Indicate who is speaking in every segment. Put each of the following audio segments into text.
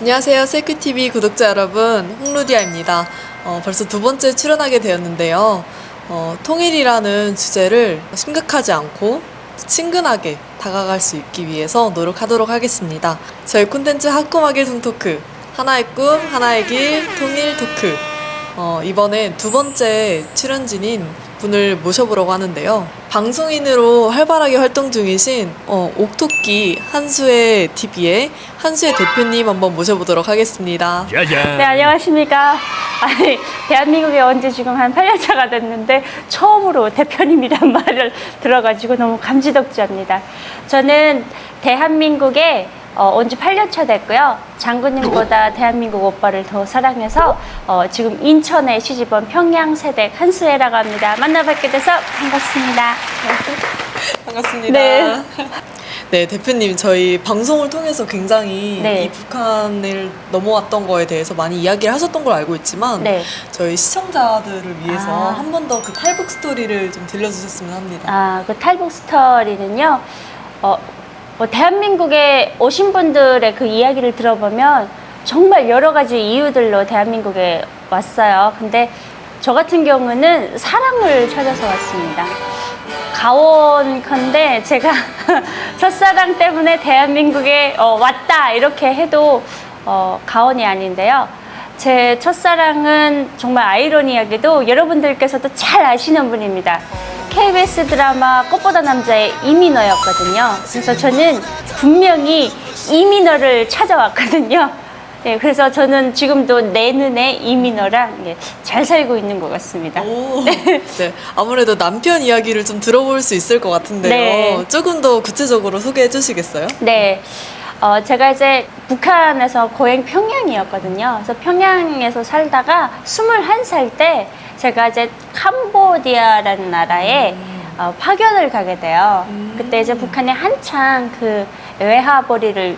Speaker 1: 안녕하세요. 셀큐TV 구독자 여러분, 홍루디아입니다. 벌써 두 번째 출연하게 되었는데요. 통일이라는 주제를 심각하지 않고 친근하게 다가갈 수 있기 위해서 노력하도록 하겠습니다. 저희 콘텐츠 학구마길 승토크, 하나의 꿈, 하나의 길, 통일 토크. 이번엔 두 번째 출연진인 분을 모셔보려고 하는데요. 방송인으로 활발하게 활동 중이신 옥토끼 한수의 TV의 한수의 대표님 한번 모셔보도록 하겠습니다.
Speaker 2: 짜잔.
Speaker 3: 네, 안녕하십니까. 아니, 대한민국에 온 지 지금 한 8년차가 됐는데 처음으로 대표님이란 말을 들어가지고 너무 감지덕지합니다. 저는 대한민국에 온 지 8년차 됐고요. 장군님보다 대한민국 오빠를 더 사랑해서 지금 인천에 시집온 평양세댁 한수혜라고 합니다. 만나뵙게 돼서 반갑습니다.
Speaker 1: 반갑습니다.
Speaker 3: 네.
Speaker 1: 네, 대표님, 저희 방송을 통해서 굉장히
Speaker 3: 네.
Speaker 1: 이 북한을 넘어왔던 거에 대해서 많이 이야기를 하셨던 걸 알고 있지만
Speaker 3: 네.
Speaker 1: 저희 시청자들을 위해서
Speaker 3: 아.
Speaker 1: 한 번 더 그 탈북 스토리를 좀 들려주셨으면 합니다.
Speaker 3: 그 탈북 스토리는요, 대한민국에 오신 분들의 그 이야기를 들어보면 정말 여러 가지 이유들로 대한민국에 왔어요. 근데 저 같은 경우는 사랑을 찾아서 왔습니다. 가온컨대 제가 첫사랑 때문에 대한민국에 왔다 이렇게 해도 가온이 아닌데요. 제 첫사랑은 정말 아이러니하게도 여러분들께서도 잘 아시는 분입니다. KBS 드라마 꽃보다 남자의 이민호였거든요. 그래서 저는 분명히 이민호를 찾아왔거든요. 예, 그래서 저는 지금도 내 눈에 이민호랑 잘 살고 있는 것 같습니다.
Speaker 1: 오, 네. 아무래도 남편 이야기를 좀 들어볼 수 있을 것 같은데요.
Speaker 3: 네.
Speaker 1: 조금 더 구체적으로 소개해 주시겠어요?
Speaker 3: 네. 제가 이제 북한에서 고향 평양이었거든요. 그래서 평양에서 살다가 21살 때 제가 이제 캄보디아라는 나라에 파견을 가게 돼요. 그때 이제 북한에 한창 그 외화벌이를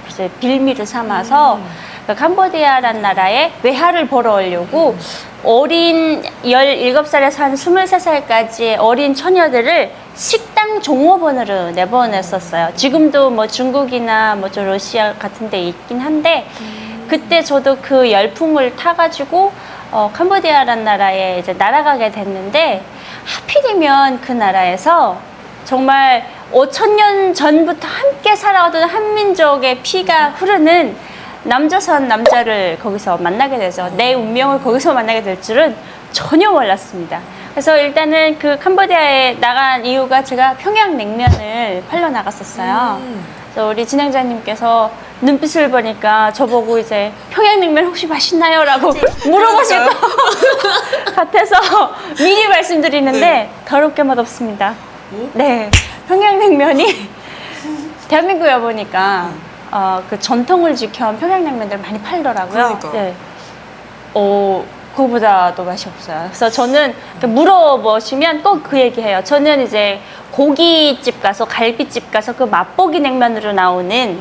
Speaker 3: 이제 빌미를 삼아서 그 캄보디아라는 나라에 외화를 벌어오려고 어린 17살에서 한 23살까지의 어린 처녀들을 식당 종업원으로 내보냈었어요. 지금도 뭐 중국이나 뭐 저 러시아 같은 데 있긴 한데 그때 저도 그 열풍을 타가지고 캄보디아라는 나라에 이제 날아가게 됐는데 하필이면 그 나라에서 정말 5,000년 전부터 함께 살아오던 한민족의 피가 흐르는 남조선 남자를 거기서 만나게 되죠. 내 운명을 거기서 만나게 될 줄은 전혀 몰랐습니다. 그래서 일단은 그 캄보디아에 나간 이유가 제가 평양냉면을 팔러 나갔었어요. 그래서 우리 진행자님께서 눈빛을 보니까 저보고 이제 평양냉면 혹시 맛있나요? 라고 물어보실 것 같아서 미리 말씀드리는데
Speaker 1: 네.
Speaker 3: 더럽게 맛없습니다.
Speaker 1: 오?
Speaker 3: 네. 평양냉면이 대한민국에 보니까 그 전통을 지켜온 평양냉면들 많이 팔더라고요.
Speaker 1: 그러니까요.
Speaker 3: 네. 그거보다도 맛이 없어요. 그래서 저는 물어보시면 꼭 그 얘기해요. 저는 이제 고깃집 가서 갈비집 가서 그 맛보기 냉면으로 나오는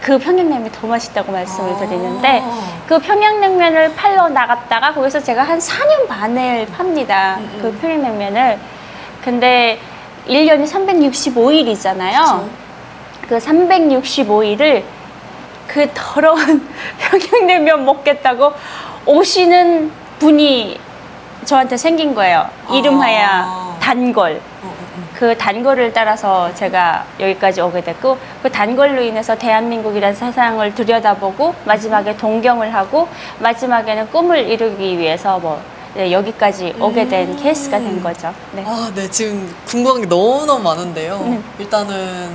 Speaker 3: 그 평양냉면이 더 맛있다고 말씀을 드리는데 그 평양냉면을 팔러 나갔다가 거기서 제가 한 4년 반을 팝니다. 그 평양냉면을. 근데 1년이 365일이잖아요. 그 365일을 그 더러운 평양냉면 먹겠다고 오시는 분이 저한테 생긴 거예요. 이름하여 단걸. 그 단걸을 따라서 제가 여기까지 오게 됐고 그 단걸로 인해서 대한민국이라는 세상을 들여다보고 마지막에 동경을 하고 마지막에는 꿈을 이루기 위해서 여기까지 오게 된 케이스가 된 거죠. 네.
Speaker 1: 네. 지금 궁금한 게 너무너무 많은데요. 일단은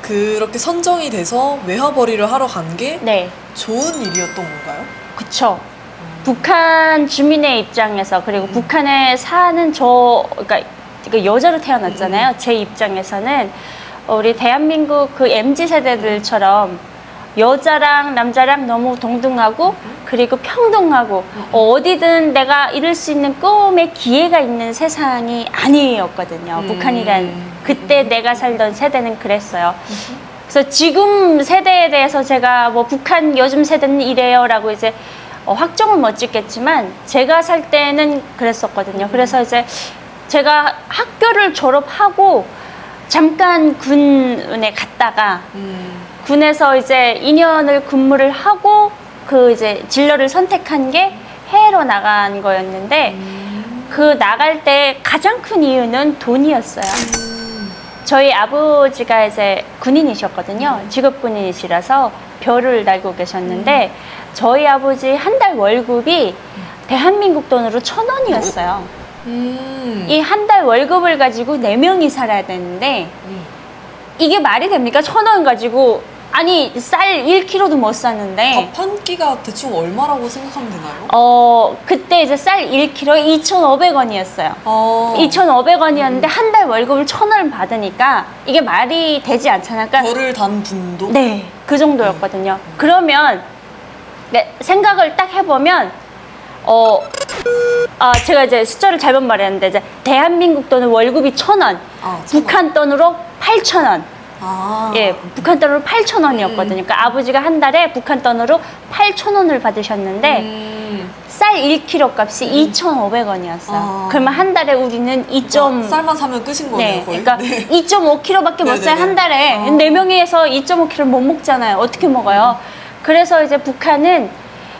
Speaker 1: 그렇게 선정이 돼서 외화벌이를 하러 간 게
Speaker 3: 네.
Speaker 1: 좋은 일이었던 건가요?
Speaker 3: 그쵸. 북한 주민의 입장에서 그리고 북한에 사는 그러니까 여자로 태어났잖아요. 제 입장에서는 우리 대한민국 그 MZ 세대들처럼 여자랑 남자랑 너무 동등하고 그리고 평등하고 어디든 내가 이룰 수 있는 꿈의 기회가 있는 세상이 아니었거든요. 북한이란 그때 내가 살던 세대는 그랬어요. 그래서 지금 세대에 대해서 제가 북한 요즘 세대는 이래요라고 이제 확정은 못 짓겠지만 제가 살 때는 그랬었거든요. 그래서 이제 제가 학교를 졸업하고 잠깐 군에 갔다가 군에서 이제 2년을 근무를 하고 그 이제 진로를 선택한 게 해외로 나간 거였는데 그 나갈 때 가장 큰 이유는 돈이었어요. 저희 아버지가 이제 군인이셨거든요. 직업 군인이시라서 별을 달고 계셨는데 저희 아버지 한 달 월급이 대한민국 돈으로 1,000원이었어요. 이 한 달 월급을 가지고 4명이 살아야 되는데 이게 말이 됩니까? 1,000원 가지고 아니 쌀 1kg도 못 샀는데
Speaker 1: 밥 한 끼가 대충 얼마라고 생각하면 되나요?
Speaker 3: 그때 이제 쌀 1kg에 2,500원이었어요. 2,500원이었는데 한 달 월급을 1,000원 받으니까 이게 말이 되지 않잖아요. 그러니까
Speaker 1: 별을 단 분도?
Speaker 3: 네, 그 정도였거든요. 그러면 네, 생각을 딱 해보면 제가 이제 숫자를 잘못 말했는데 이제 대한민국 돈은 월급이 1,000원, 북한 돈으로 8,000원. 예, 북한 돈으로 8,000원이었거든요. 그러니까 아버지가 한 달에 북한 돈으로 8,000원을 받으셨는데 쌀 1kg 값이 2,500원이었어요. 그러면 한 달에 우리는
Speaker 1: 쌀만 사면 끝인 거네요,
Speaker 3: 네,
Speaker 1: 거의.
Speaker 3: 그러니까
Speaker 1: 네.
Speaker 3: 2.5kg밖에 못 사요, 한 달에. 4명이서 2.5kg 못 먹잖아요. 어떻게 먹어요? 그래서 이제 북한은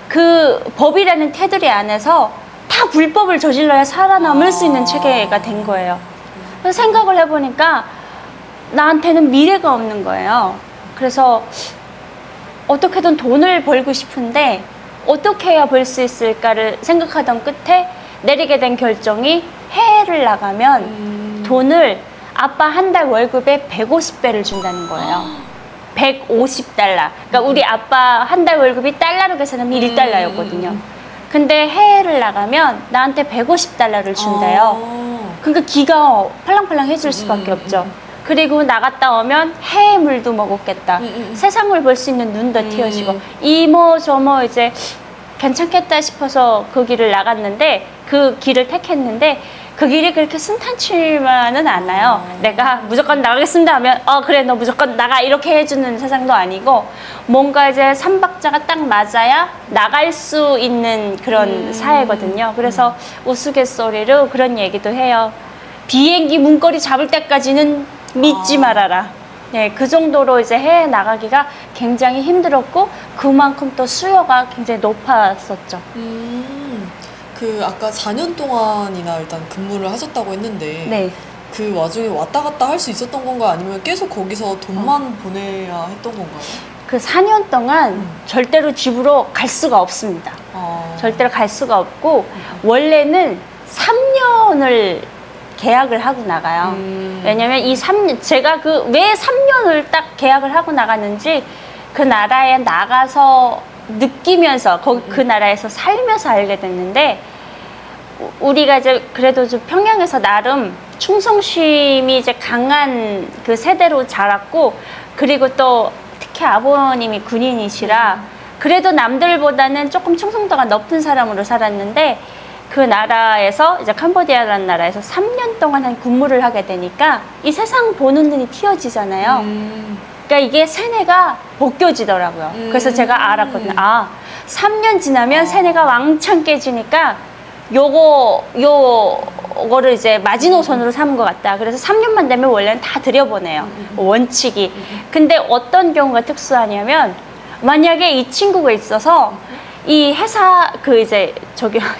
Speaker 3: 그 법이라는 테두리 안에서 다 불법을 저질러야 살아남을 수 있는 체계가 된 거예요. 그래서 생각을 해보니까 나한테는 미래가 없는 거예요. 그래서 어떻게든 돈을 벌고 싶은데 어떻게 해야 벌 수 있을까를 생각하던 끝에 내리게 된 결정이 해외를 나가면 돈을 아빠 한 달 월급의 150배를 준다는 거예요. 150달러. 그러니까 우리 아빠 한 달 월급이 달러로 계산하면 1달러였거든요. 근데 해외를 나가면 나한테 150달러를 준대요. 그러니까 기가 팔랑팔랑해질 수밖에 없죠. 그리고 나갔다 오면 해외 물도 먹었겠다. 세상을 볼 수 있는 눈도 틔어지고 이모 저모 이제 괜찮겠다 싶어서 그 길을 나갔는데 그 길을 택했는데 그 길이 그렇게 순탄치만은 않아요. 내가 무조건 나가겠습니다 하면 그래 너 무조건 나가 이렇게 해주는 세상도 아니고 뭔가 이제 삼박자가 딱 맞아야 나갈 수 있는 그런 사회거든요. 그래서 우스갯소리로 그런 얘기도 해요. 비행기 문고리 잡을 때까지는 믿지 말아라. 네, 그 정도로 이제 해외 나가기가 굉장히 힘들었고 그만큼 또 수요가 굉장히 높았었죠.
Speaker 1: 그 아까 4년 동안이나 일단 근무를 하셨다고 했는데
Speaker 3: 네.
Speaker 1: 그 와중에 왔다 갔다 할 수 있었던 건가요? 아니면 계속 거기서 돈만 보내야 했던 건가요?
Speaker 3: 그 4년 동안 절대로 집으로 갈 수가 없습니다. 절대로 갈 수가 없고 원래는 3년을 계약을 하고 나가요. 왜냐면 이 3년 제가 그 왜 3년을 딱 계약을 하고 나갔는지 그 나라에 나가서 느끼면서 그 나라에서 살면서 알게 됐는데 우리가 이제 그래도 좀 평양에서 나름 충성심이 이제 강한 그 세대로 자랐고 그리고 또 특히 아버님이 군인이시라 그래도 남들보다는 조금 충성도가 높은 사람으로 살았는데 그 나라에서 이제 캄보디아라는 나라에서 3년 동안 한 근무를 하게 되니까 이 세상 보는 눈이 튀어지잖아요. 그러니까 이게 세뇌가 벗겨지더라고요. 그래서 제가 알았거든요. 3년 지나면 세뇌가 왕창 깨지니까 요거를 이제 마지노선으로 삼은 것 같다. 그래서 3년만 되면 원래는 다 들여보내요. 원칙이. 근데 어떤 경우가 특수하냐면 만약에 이 친구가 있어서 이 회사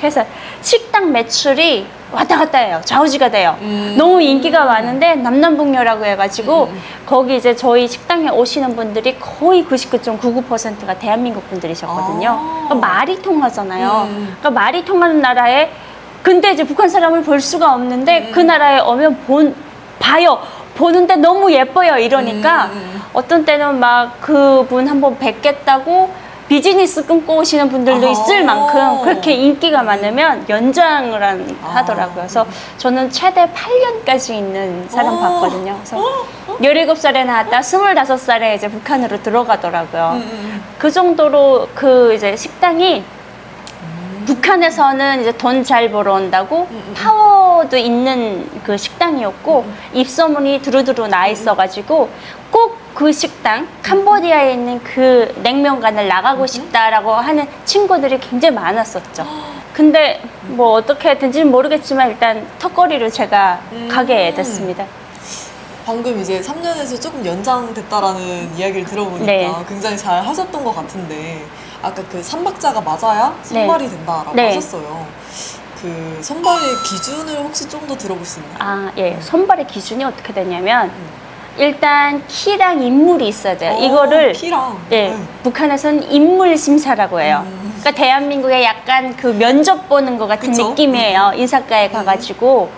Speaker 3: 회사 식당 매출이 왔다 갔다 해요. 좌우지가 돼요. 너무 인기가 많은데 남남북녀라고 해가지고 거기 이제 저희 식당에 오시는 분들이 거의 99.99%가 대한민국 분들이셨거든요. 그러니까 말이 통하잖아요. 그러니까 말이 통하는 나라에 근데 이제 북한 사람을 볼 수가 없는데 그 나라에 오면 봐요. 보는데 너무 예뻐요. 이러니까 어떤 때는 막 그분 한번 뵙겠다고 비즈니스 끊고 오시는 분들도 있을 만큼 그렇게 인기가 많으면 연장을 하더라고요. 그래서 저는 최대 8년까지 있는 사람 봤거든요. 그래서 17살에 나왔다 25살에 이제 북한으로 들어가더라고요. 그 정도로 그 이제 식당이 북한에서는 이제 돈 잘 벌어온다고 파워도 있는 그 식당이었고 입소문이 두루두루 나 있어가지고 꼭 그 식당 캄보디아에 있는 그 냉면관을 나가고 싶다라고 하는 친구들이 굉장히 많았었죠. 근데 뭐 어떻게 된지는 모르겠지만 일단 턱걸이로 제가 가게 됐습니다.
Speaker 1: 방금 이제 3년에서 조금 연장됐다라는 이야기를 들어보니까
Speaker 3: 네.
Speaker 1: 굉장히 잘 하셨던 것 같은데 아까 그 3박자가 맞아야 선발이 된다라고
Speaker 3: 네.
Speaker 1: 하셨어요. 그 선발의 기준을 혹시 좀 더 들어볼 수 있나요?
Speaker 3: 아, 예. 선발의 기준이 어떻게 되냐면 일단 키랑 인물이 있어야 돼요. 이거를
Speaker 1: 키랑
Speaker 3: 예,
Speaker 1: 네.
Speaker 3: 북한에서는 인물 심사라고 해요. 그러니까 대한민국에 약간 그 면접 보는 것 같은
Speaker 1: 그쵸?
Speaker 3: 느낌이에요. 인사과에 가가지고.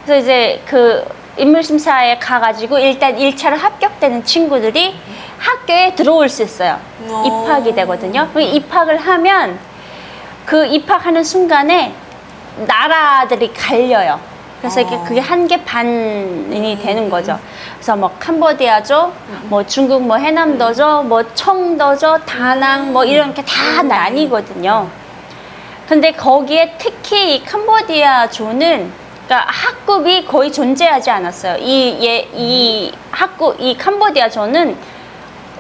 Speaker 3: 그래서 이제 그 인물 심사에 가가지고 일단 1차로 합격되는 친구들이 학교에 들어올 수 있어요. 입학이 되거든요. 그럼 입학을 하면 그 입학하는 순간에 나라들이 갈려요. 그래서 이게 그게 한 개 반이 되는 거죠. 그래서 뭐 캄보디아죠, 뭐 중국 뭐 해남도죠, 뭐 청도죠, 다낭 뭐 이런 게 다 나뉘거든요. 근데 거기에 특히 이 캄보디아조는 그러니까 학급이 거의 존재하지 않았어요. 이 캄보디아조는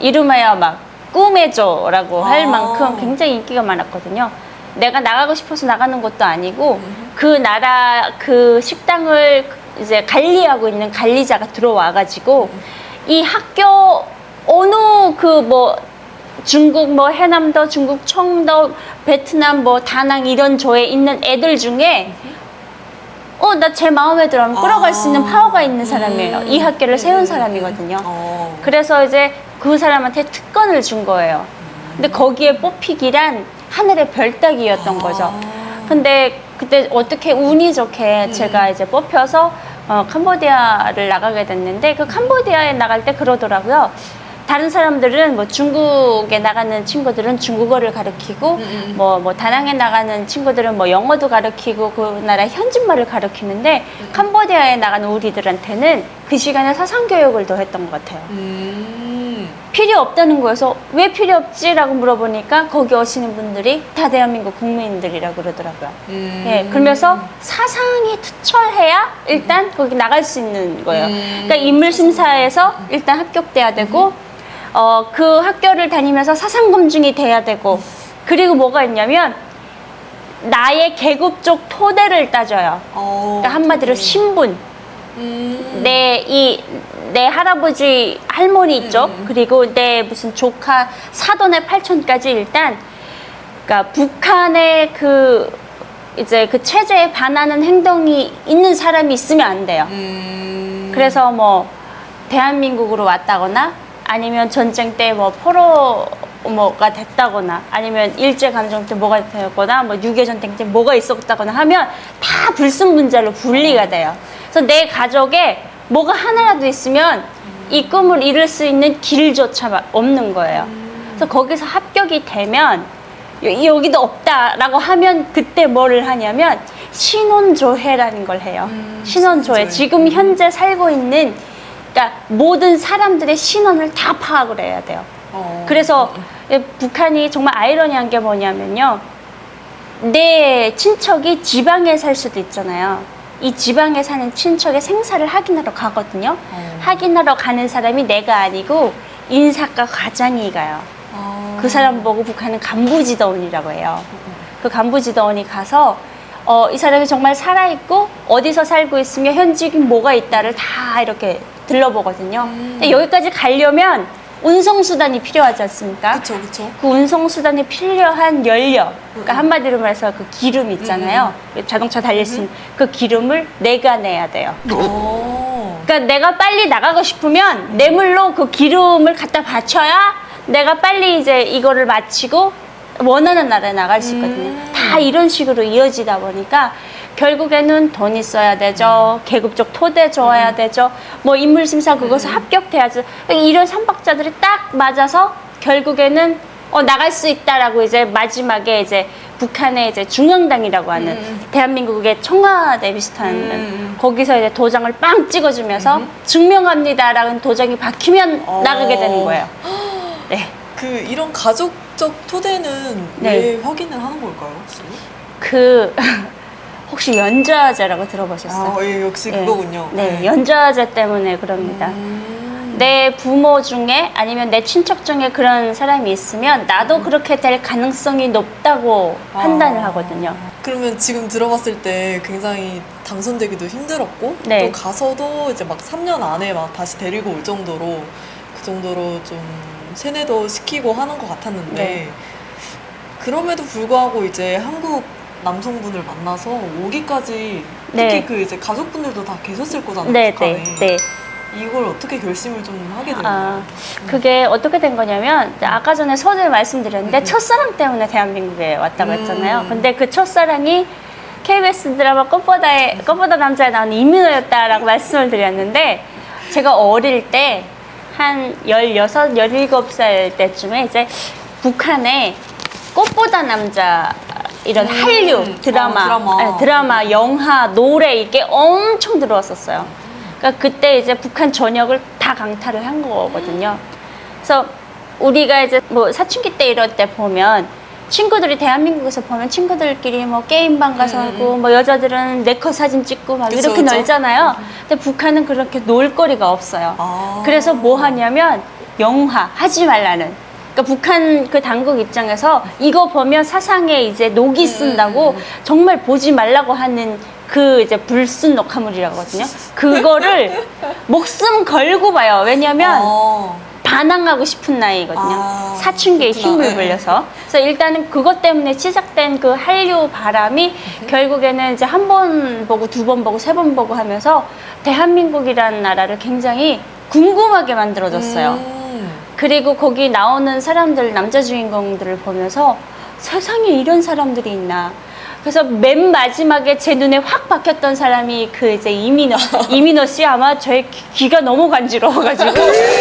Speaker 3: 이름하여 막 꿈의 조라고 할 만큼 굉장히 인기가 많았거든요. 내가 나가고 싶어서 나가는 것도 아니고 그 나라 그 식당을 이제 관리하고 있는 관리자가 들어와가지고 이 학교 어느 그 뭐 중국 뭐 해남도, 중국 청도, 베트남 뭐 다낭 이런 조에 있는 애들 중에 나 제 마음에 들어 하면 끌어갈 수 있는 파워가 있는 사람이에요. 이 학교를 세운 사람이거든요. 그래서 이제 그 사람한테 특권을 준 거예요. 근데 거기에 뽑히기란 하늘의 별 따기였던 거죠. 근데 그때 어떻게 운이 좋게 제가 이제 뽑혀서 캄보디아를 나가게 됐는데 그 캄보디아에 나갈 때 그러더라고요. 다른 사람들은 뭐 중국에 나가는 친구들은 중국어를 가르치고 뭐 다낭에 나가는 친구들은 뭐 영어도 가르치고 그 나라 현지말을 가르치는데 캄보디아에 나가는 우리들한테는 그 시간에 사상 교육을 더 했던 것 같아요. 필요 없다는 거여서 왜 필요 없지라고 물어보니까 거기 오시는 분들이 다 대한민국 국민들이라고 그러더라고요. 예, 그러면서 사상이 투철해야 일단 거기 나갈 수 있는 거예요. 그러니까 인물 심사에서 일단 합격돼야 되고 그 학교를 다니면서 사상 검증이 돼야 되고 그리고 뭐가 있냐면 나의 계급적 토대를 따져요. 그러니까 한마디로 신분. 내 할아버지 할머니 쪽 그리고 내 무슨 조카 사돈의 팔촌까지 일단 그러니까 북한의 그 이제 그 체제에 반하는 행동이 있는 사람이 있으면 안 돼요. 그래서 뭐 대한민국으로 왔다거나 아니면 전쟁 때 뭐 포로 뭐가 됐다거나 아니면 일제감정 때 뭐가 되었거나 뭐 6.25 전쟁 때 뭐가 있었다거나 하면 다 불순분자로 분리가 돼요. 그래서 내 가족에 뭐가 하나라도 있으면 이 꿈을 이룰 수 있는 길조차 없는 거예요. 그래서 거기서 합격이 되면 여기도 없다라고 하면 그때 뭐를 하냐면 신원조회라는 걸 해요. 신원조회. 지금 현재 살고 있는 그러니까 모든 사람들의 신원을 다 파악을 해야 돼요. 그래서 북한이 정말 아이러니한 게 뭐냐면요. 내 친척이 지방에 살 수도 있잖아요. 이 지방에 사는 친척의 생사를 확인하러 가거든요. 확인하러 가는 사람이 내가 아니고 인사과 과장이 가요. 그 사람 보고 북한은 간부지도원이라고 해요. 그 간부지도원이 가서 이 사람이 정말 살아있고 어디서 살고 있으며 현직이 뭐가 있다를 다 이렇게 들러보거든요. 근데 여기까지 가려면 운송수단이 필요하지 않습니까?
Speaker 1: 그쵸, 그쵸.
Speaker 3: 그 운송수단에 필요한 연료, 그러니까 한마디로 말해서 그 기름 있잖아요. 자동차 달릴 수 있는 그 기름을 내가 내야 돼요. 그러니까 내가 빨리 나가고 싶으면 뇌물로 그 기름을 갖다 바쳐야 내가 빨리 이제 이거를 마치고 원하는 나라에 나갈 수 있거든요. 다 이런 식으로 이어지다 보니까 결국에는 돈 있어야 되죠. 계급적 토대 좋아야 되죠. 뭐 인물심사 그것을 합격돼야죠. 이런 삼박자들이 딱 맞아서 결국에는 나갈 수 있다라고 이제 마지막에 이제 북한의 이제 중앙당이라고 하는 대한민국의 청와대 비슷한 거기서 이제 도장을 빵 찍어주면서 증명합니다라는 도장이 박히면 나가게 되는 거예요. 네.
Speaker 1: 그 이런 가족적 토대는
Speaker 3: 네.
Speaker 1: 왜 확인을 하는 걸까요, 혹시?
Speaker 3: 혹시 연좌제라고 들어보셨어요?
Speaker 1: 예, 역시 그거군요.
Speaker 3: 네, 연좌제 때문에 그럽니다. 내 부모 중에 아니면 내 친척 중에 그런 사람이 있으면 나도 그렇게 될 가능성이 높다고 판단을 하거든요.
Speaker 1: 그러면 지금 들어봤을 때 굉장히 당선되기도 힘들었고
Speaker 3: 네.
Speaker 1: 또 가서도 이제 막 3년 안에 막 다시 데리고 올 정도로 그 정도로 좀 세뇌도 시키고 하는 것 같았는데
Speaker 3: 네.
Speaker 1: 그럼에도 불구하고 이제 한국 남성분을 만나서 오기까지
Speaker 3: 네.
Speaker 1: 특히 그 이제 가족분들도 다 계셨을 거잖아요.
Speaker 3: 네,
Speaker 1: 북한에.
Speaker 3: 네, 네.
Speaker 1: 이걸 어떻게 결심을 좀 하게 됐나요?
Speaker 3: 그게 어떻게 된 거냐면 아까 전에 서두에 말씀드렸는데 첫사랑 때문에 대한민국에 왔다고 했잖아요. 근데 그 첫사랑이 KBS 드라마 꽃보다 남자에 나오는 이민호였다라고 말씀을 드렸는데 제가 어릴 때 한 16, 17살 때쯤에 이제 북한에 꽃보다 남자 이런 한류 드라마, 영화, 노래 이게 엄청 들어왔었어요. 그러니까 그때 이제 북한 전역을 다 강타를 한 거거든요. 그래서 우리가 이제 뭐 사춘기 때 이럴 때 보면 친구들이 대한민국에서 보면 친구들끼리 뭐 게임방 가서 하고 뭐 여자들은 네컷 사진 찍고 막
Speaker 1: 그쵸,
Speaker 3: 이렇게
Speaker 1: 그쵸.
Speaker 3: 놀잖아요. 근데 북한은 그렇게 놀 거리가 없어요.
Speaker 1: 아.
Speaker 3: 그래서 뭐 하냐면 영화 하지 말라는. 그러니까 북한 그 당국 입장에서 이거 보면 사상에 이제 녹이 쓴다고 정말 보지 말라고 하는 그 이제 불순 녹화물이라거든요. 그거를 목숨 걸고 봐요. 왜냐면 반항하고 싶은 나이거든요. 사춘기에
Speaker 1: 그렇구나.
Speaker 3: 힘을 빌려서. 그래서 일단은 그것 때문에 시작된 그 한류 바람이 결국에는 이제 한 번 보고 두 번 보고 세 번 보고 하면서 대한민국이라는 나라를 굉장히 궁금하게 만들어줬어요. 그리고 거기 나오는 사람들, 남자 주인공들을 보면서 세상에 이런 사람들이 있나. 그래서 맨 마지막에 제 눈에 확 박혔던 사람이 그 이제 이민호 씨. 아마 저의 귀가 너무 간지러워가지고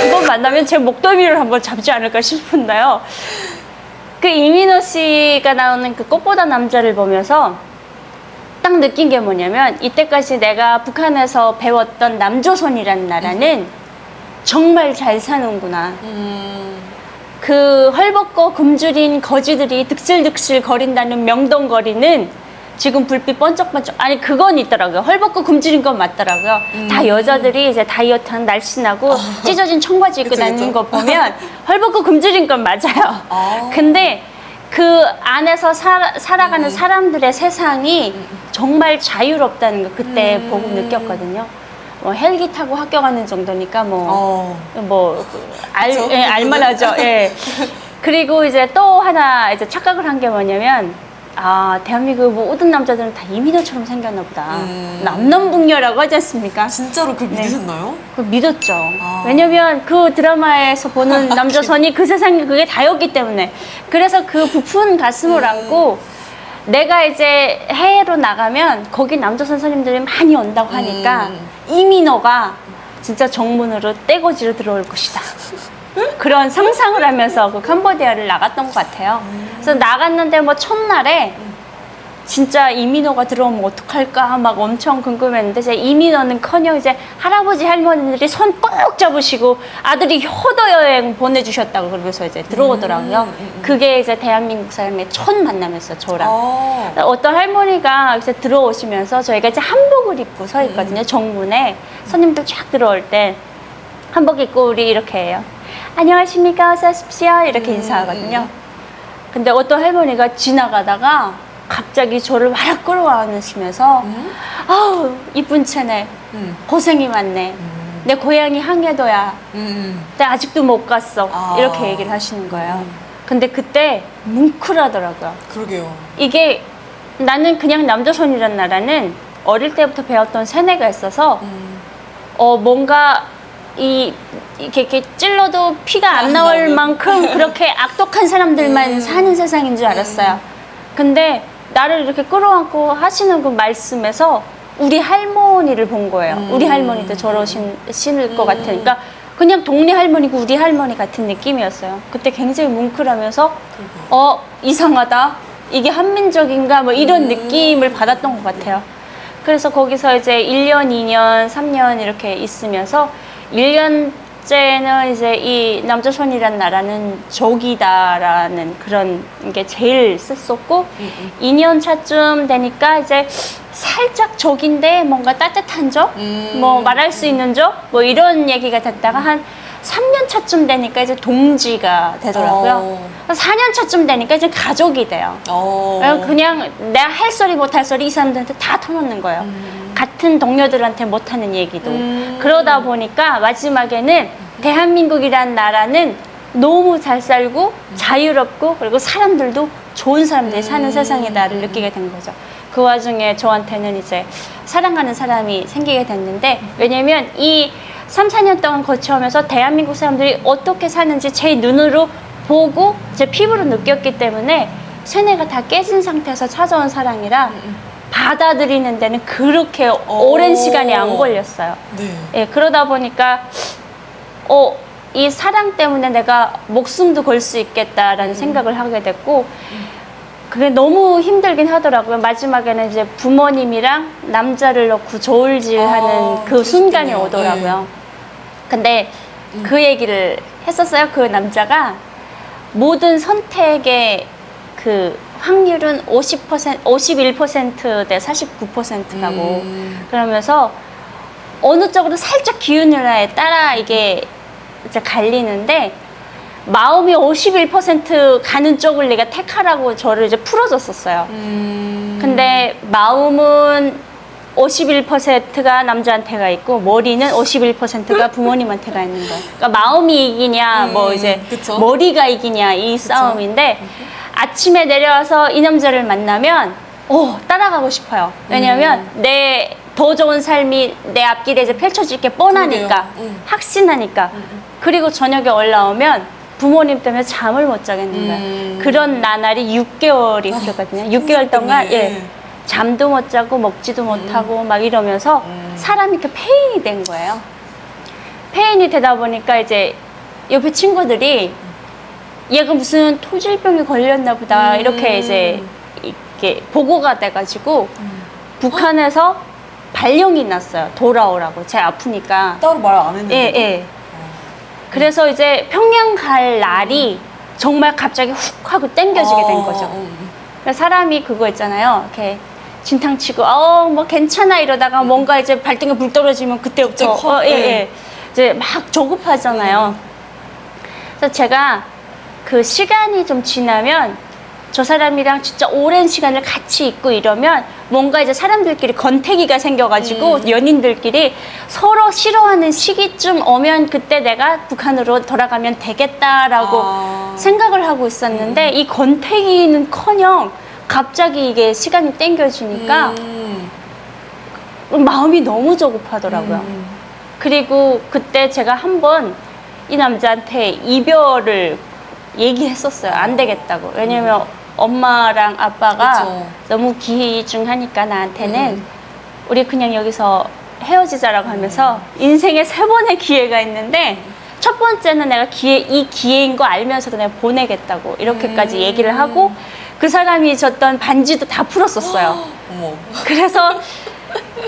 Speaker 3: 이번 만나면 제 목덜미를 한번 잡지 않을까 싶은데요. 그 이민호 씨가 나오는 그 꽃보다 남자를 보면서 딱 느낀 게 뭐냐면 이때까지 내가 북한에서 배웠던 남조선이라는 나라는 정말 잘 사는구나. 그 헐벗고 굶주린 거지들이 득실득실 거린다는 명동거리는 지금 불빛 번쩍번쩍, 아니 그건 있더라고요. 헐벗고 굶주린 건 맞더라고요. 다 여자들이 이제 다이어트한 날씬하고 찢어진 청바지 입고
Speaker 1: 그쵸,
Speaker 3: 다니는
Speaker 1: 그쵸.
Speaker 3: 거 보면 헐벗고 굶주린 건 맞아요. 근데 그 안에서 살아가는 사람들의 세상이 정말 자유롭다는 거 그때 보고 느꼈거든요. 뭐 헬기 타고 학교 가는 정도니까
Speaker 1: 그쵸?
Speaker 3: 알만하죠. 예. 그리고 이제 또 하나 이제 착각을 한 게 뭐냐면 대한민국 모든 남자들은 다 이민호처럼 생겼나 보다. 남남북녀라고 하지 않습니까?
Speaker 1: 진짜로 그걸 믿으셨나요?
Speaker 3: 그걸 믿었죠. 왜냐면 그 드라마에서 보는 남조선이 그 세상에 그게 다였기 때문에. 그래서 그 부푼 가슴을 안고 내가 이제 해외로 나가면 거기 남조선 선생님들이 많이 온다고 하니까 이민호가 진짜 정문으로 떼거지로 들어올 것이다. 그런 상상을 하면서 그 캄보디아를 나갔던 것 같아요. 그래서 나갔는데 뭐 첫날에 진짜 이민호가 들어오면 어떡할까 막 엄청 궁금했는데 제 이민호는커녕 이제 할아버지 할머니들이 손 꼭 잡으시고 아들이 효도 여행 보내주셨다고 그러면서 이제 들어오더라고요. 그게 이제 대한민국 사람의 첫 만남이었어요, 저랑. 어떤 할머니가 이제 들어오시면서 저희가 이제 한복을 입고 서 있거든요, 정문에. 손님들 쫙 들어올 때 한복 입고 우리 이렇게 해요. 안녕하십니까, 어서 오십시오. 이렇게 인사하거든요. 근데 어떤 할머니가 지나가다가 갑자기 저를 와락 끌어안으시면서 아우 이쁜 채네, 고생이 많네, 내 고향이 항해도야, 나 아직도 못 갔어, 이렇게 얘기를 하시는 거예요. 근데 그때 뭉클하더라고요.
Speaker 1: 그러게요.
Speaker 3: 이게 나는 그냥 남조선이란 나라는 어릴 때부터 배웠던 세뇌가 있어서 뭔가 이렇게 찔러도 피가 안 나올 만큼 그렇게 악독한 사람들만 사는 세상인 줄 알았어요. 근데 나를 이렇게 끌어안고 하시는 그 말씀에서 우리 할머니를 본 거예요. 우리 할머니도 저러실 것 같으니까 그냥 동네 할머니고 우리 할머니 같은 느낌이었어요. 그때 굉장히 뭉클하면서 이상하다, 이게 한민족인가 뭐 이런 느낌을 받았던 것 같아요. 그래서 거기서 이제 1년, 2년, 3년 이렇게 있으면서 1년째는 이제 이 남조선이라는 나라는 적이다라는 그런 게 제일 셌었고 2년 차쯤 되니까 이제 살짝 적인데 뭔가 따뜻한 적, 뭐 말할 수 있는 적, 뭐 이런 얘기가 됐다가 한 3년 차쯤 되니까 이제 동지가 되더라고요. 4년 차쯤 되니까 이제 가족이 돼요. 그냥 내가 할 소리 못 할 소리 이 사람들한테 다 터놓는 거예요. 같은 동료들한테 못하는 얘기도. 그러다 보니까 마지막에는 대한민국이란 나라는 너무 잘 살고 자유롭고 그리고 사람들도 좋은 사람들이 사는 세상이다를 느끼게 된 거죠. 그 와중에 저한테는 이제 사랑하는 사람이 생기게 됐는데, 왜냐면 이 3, 4년 동안 거쳐오면서 대한민국 사람들이 어떻게 사는지 제 눈으로 보고 제 피부로 느꼈기 때문에 세뇌가 다 깨진 상태에서 찾아온 사랑이라 받아들이는 데는 그렇게 오랜 시간이 안 걸렸어요.
Speaker 1: 네.
Speaker 3: 예, 그러다 보니까 이 사랑 때문에 내가 목숨도 걸 수 있겠다라는 생각을 하게 됐고, 그게 너무 힘들긴 하더라고요. 마지막에는 이제 부모님이랑 남자를 넣고 저울질하는 그 순간이
Speaker 1: 그러시군요.
Speaker 3: 오더라고요.
Speaker 1: 네.
Speaker 3: 근데 그 얘기를 했었어요. 그 남자가 모든 선택의 그 확률은 51% 대 49%라고 그러면서 어느 쪽으로 살짝 기운을 따라 이게 이제 갈리는데, 마음이 51% 가는 쪽을 내가 택하라고 저를 이제 풀어줬었어요. 근데 마음은 51%가 남자한테가 있고 머리는 51%가 부모님한테가 있는 거예요. 그러니까 마음이 이기냐 뭐 이제
Speaker 1: 그쵸?
Speaker 3: 머리가 이기냐 이 싸움인데, 아침에 내려와서 이 남자를 만나면 따라가고 싶어요. 왜냐면 내 더 좋은 삶이 내 앞길에 이제 펼쳐질 게 뻔하니까, 확신하니까. 그리고 저녁에 올라오면 부모님 때문에 잠을 못 자겠는 거예요. 그런 나날이 6개월이 흘렀거든요. 6개월 동안 잠도 못 자고 먹지도 못하고 막 이러면서 사람이 그 폐인이 된 거예요. 폐인이 되다 보니까 이제 옆에 친구들이 얘가 무슨 토질병에 걸렸나 보다 이렇게 이제 이렇게 보고가 돼가지고 북한에서 발령이 났어요. 돌아오라고. 제가 아프니까.
Speaker 1: 따로 말 안 했는데.
Speaker 3: 예. 그래서 이제 평양 갈 날이 정말 갑자기 훅 하고 땡겨지게 된 거죠. 그러니까 사람이 그거 있잖아요. 이렇게 진탕치고 뭐 괜찮아 이러다가 뭔가 이제 발등에 불 떨어지면 그때부터 이제 막 조급하잖아요. 그래서 제가 그 시간이 좀 지나면 저 사람이랑 진짜 오랜 시간을 같이 있고 이러면 뭔가 이제 사람들끼리 권태기가 생겨가지고 연인들끼리 서로 싫어하는 시기쯤 오면 그때 내가 북한으로 돌아가면 되겠다라고 생각을 하고 있었는데, 이 권태기는커녕 갑자기 이게 시간이 땡겨지니까 마음이 너무 조급하더라고요. 그리고 그때 제가 한번 이 남자한테 이별을 얘기했었어요. 안 되겠다고. 왜냐면 엄마랑 아빠가
Speaker 1: 그쵸.
Speaker 3: 너무 귀중하니까 나한테는 우리 그냥 여기서 헤어지자라고 하면서 인생에 3번의 기회가 있는데, 첫 번째는 내가 이 기회인 거 알면서도 내가 보내겠다고 이렇게까지 얘기를 하고, 그 사람이 줬던 반지도 다 풀었었어요.
Speaker 1: 어머.
Speaker 3: 그래서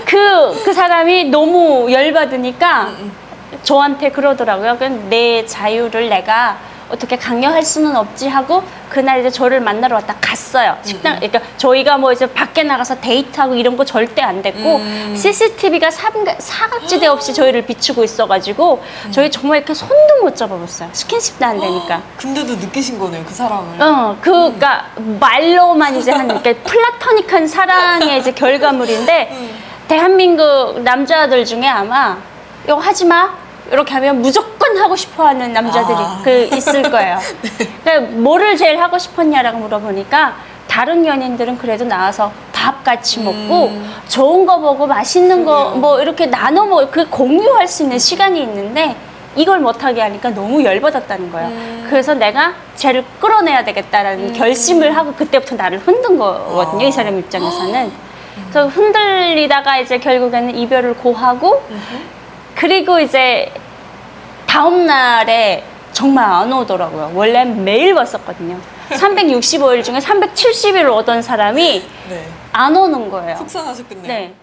Speaker 3: 그 사람이 너무 열받으니까 저한테 그러더라고요. 그럼 내 자유를 내가 어떻게 강요할 수는 없지 하고 그날 이제 저를 만나러 왔다 갔어요. 식당, 그러니까 저희가 뭐 이제 밖에 나가서 데이트하고 이런 거 절대 안 됐고, CCTV가 사각지대 없이 저희를 비추고 있어가지고 저희 정말 이렇게 손도 못 잡아봤어요. 스킨십도 안 되니까.
Speaker 1: 근데도 느끼신 거네요, 그 사람을.
Speaker 3: 그러니까 말로만 이제 하는, 그러니까 플라토닉한 사랑의 이제 결과물인데, 대한민국 남자들 중에 아마 이거 하지 마 이렇게 하면 무조건 하고 싶어하는 남자들이 있을 거예요. 그러니까 뭐를 제일 하고 싶었냐라고 물어보니까, 다른 연인들은 그래도 나와서 밥 같이 먹고 좋은 거 보고 맛있는 거 뭐 이렇게 나눠 먹고 그 공유할 수 있는 시간이 있는데, 이걸 못하게 하니까 너무 열받았다는 거예요. 그래서 내가 쟤를 끌어내야 되겠다라는 결심을 하고 그때부터 나를 흔든 거거든요. 이 사람 입장에서는. 그래서 흔들리다가 이제 결국에는 이별을 고하고, 그리고 이제 다음 날에 정말 안 오더라고요. 원래 매일 왔었거든요. 365일 중에 370일을 오던 사람이 안 오는 거예요.
Speaker 1: 속상하셨겠네요.
Speaker 3: 네.